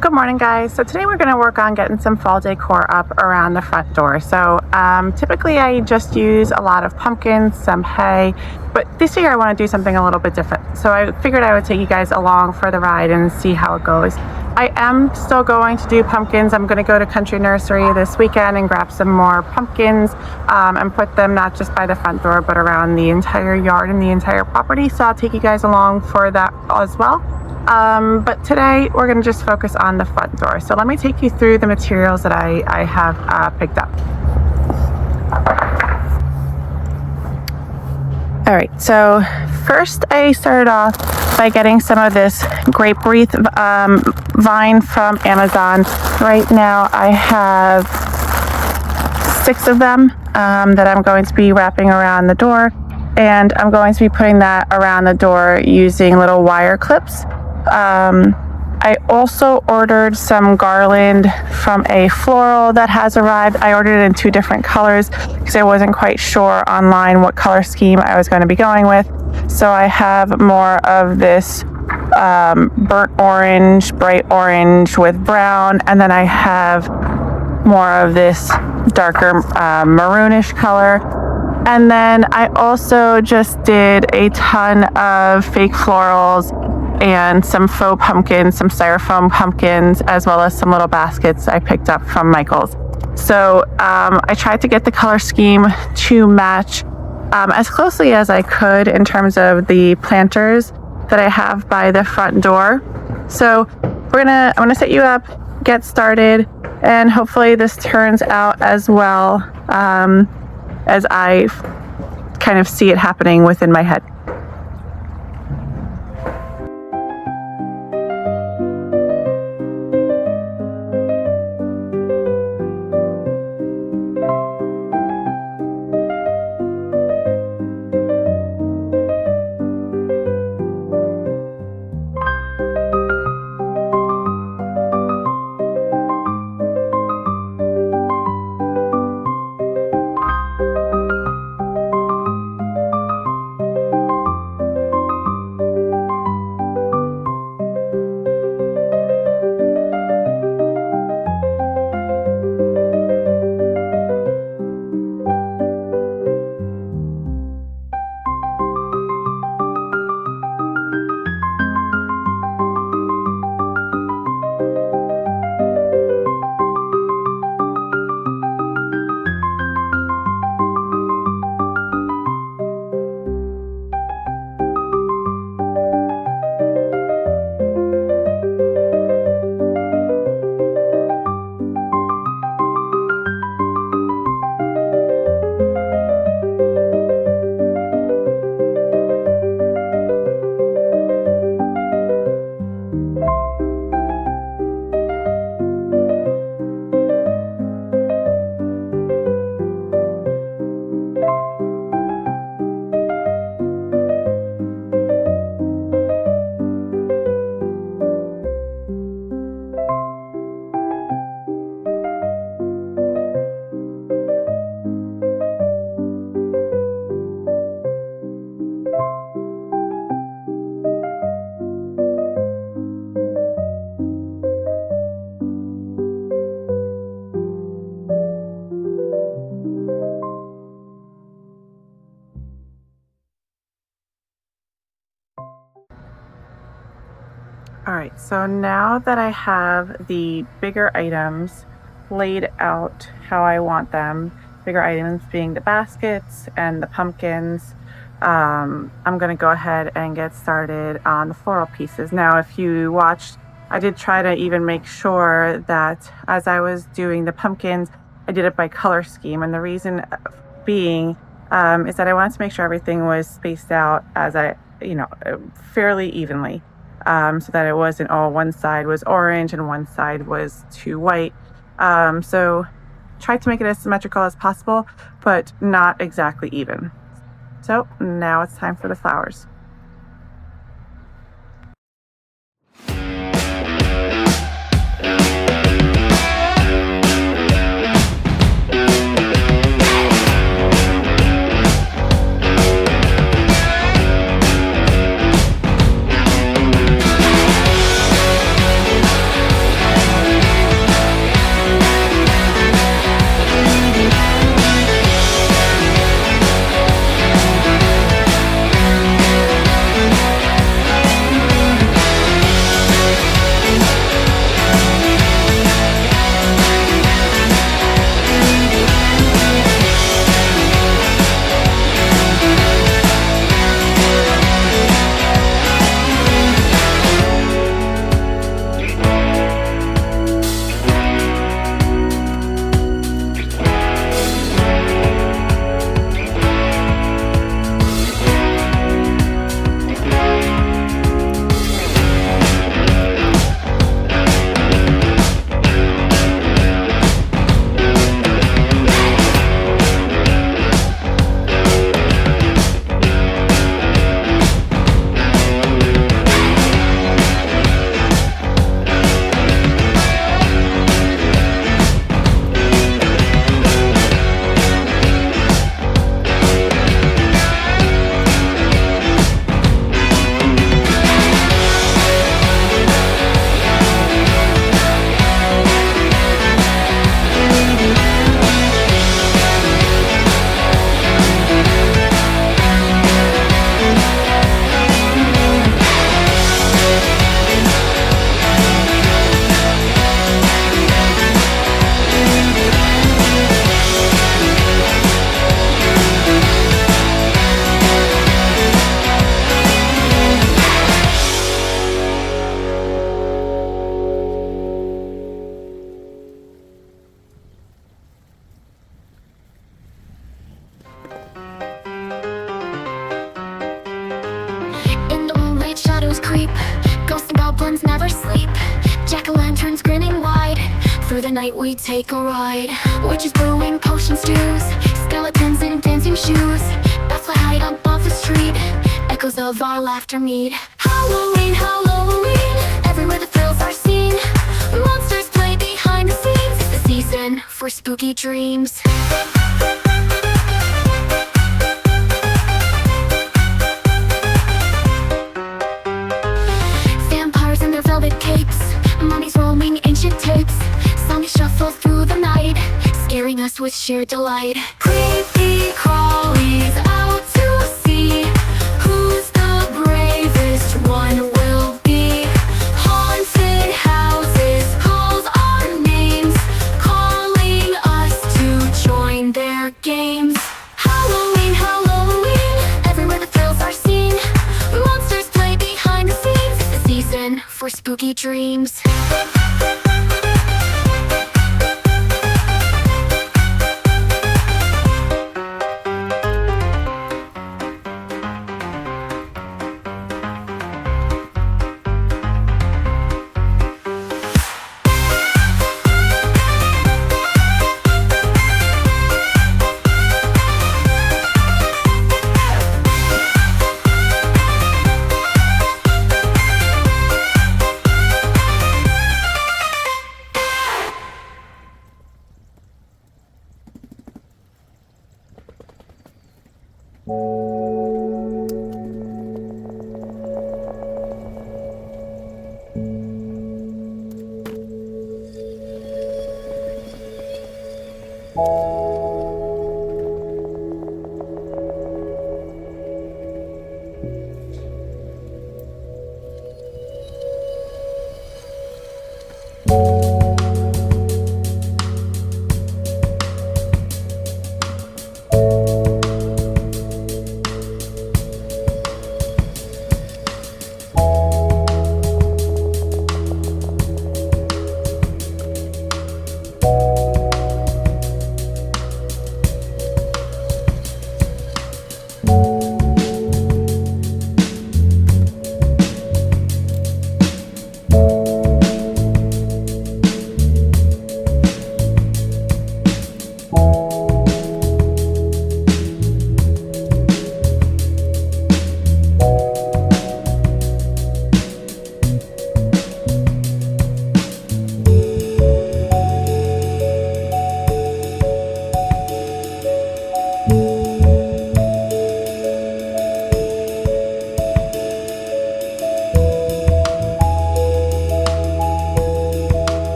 Good morning, guys. So today we're going to work on getting some fall decor up around the front door. So typically I just use a lot of pumpkins, some hay, but this year I want to do something a little bit different. So I figured I would take you guys along for the ride and see how it goes. I am still going to do pumpkins. I'm going to go to Country Nursery this weekend and grab some more pumpkins and put them not just by the front door, but around the entire yard and the entire property. So I'll take you guys along for that as well. But today we're going to just focus on the front door. So let me take you through the materials that I have picked up. All right, so first I started off by getting some of this grape wreath vine from Amazon. Right now I have 6 of them that I'm going to be wrapping around the door, and I'm going to be putting that around the door using little wire clips. I also ordered some garland from a floral that has arrived. I ordered it in 2 different colors because I wasn't quite sure online what color scheme I was going to be going with. So I have more of this burnt orange, bright orange with brown, and then I have more of this darker maroonish color. And then I also just did a ton of fake florals and some faux pumpkins, some styrofoam pumpkins, as well as some little baskets I picked up from Michael's. So I tried to get the color scheme to match as closely as I could in terms of the planters that I have by the front door. So I'm gonna set you up, get started, and hopefully this turns out as well as I kind of see it happening within my head. All right, so now that I have the bigger items laid out how I want them, bigger items being the baskets and the pumpkins, I'm going to go ahead and get started on the floral pieces. Now, if you watched, I did try to even make sure that as I was doing the pumpkins, I did it by color scheme. And the reason being is that I wanted to make sure everything was spaced out as fairly evenly. So that it wasn't all one side was orange and one side was too white. So tried to make it as symmetrical as possible, but not exactly even. So now it's time for the flowers. Jack-o'-lanterns grinning wide. Through the night we take a ride. Witches brewing potion stews. Skeletons in dancing shoes. Bats fly high above the street. Echoes of our laughter meet. Halloween, Halloween. Everywhere the thrills are seen. Monsters play behind the scenes. It's the season for spooky dreams. Vampires in their velvet capes. Mummies roaming ancient tapes. Zombies shuffle through the night, scaring us with sheer delight. Creepy crawlies out to see who's the bravest one will be. Haunted houses calls our names, calling us to join their games. Halloween, Halloween, everywhere the thrills are seen. Monsters play behind the scenes. It's the season for spooky dreams.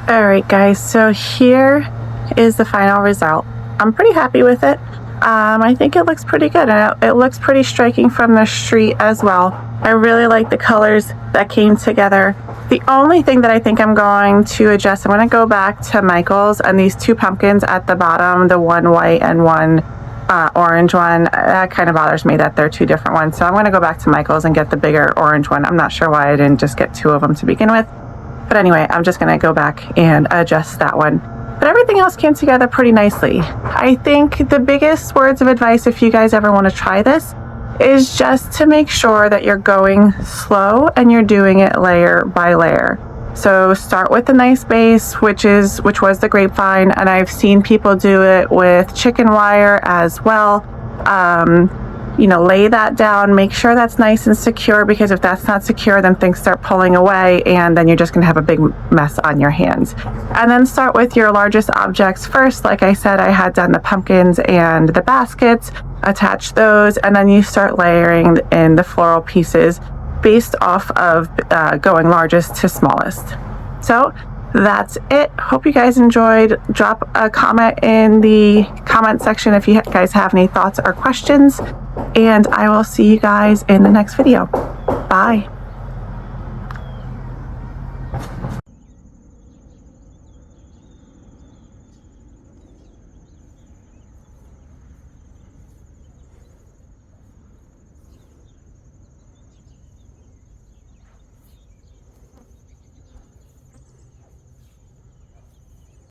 Alright guys, so here is the final result. I'm pretty happy with it. I think it looks pretty good, and it looks pretty striking from the street as well. I really like the colors that came together. The only thing that I think I'm going to adjust, I'm going to go back to Michael's, and these two pumpkins at the bottom, the one white and one orange one, that kind of bothers me that they're two different ones. So I'm going to go back to Michael's and get the bigger orange one. I'm not sure why I didn't just get two of them to begin with. But anyway, I'm just gonna go back and adjust that one. But everything else came together pretty nicely. I think the biggest words of advice, if you guys ever want to try this, is just to make sure that you're going slow and you're doing it layer by layer. So start with a nice base, which was the grapevine, and I've seen people do it with chicken wire as well. Lay that down, make sure that's nice and secure, because if that's not secure, then things start pulling away and then you're just going to have a big mess on your hands. And then start with your largest objects first. Like I said, I had done the pumpkins and the baskets, attach those, and then you start layering in the floral pieces based off of going largest to smallest. So that's it. Hope you guys enjoyed. Drop a comment in the comment section if you guys have any thoughts or questions, and I will see you guys in the next video. Bye.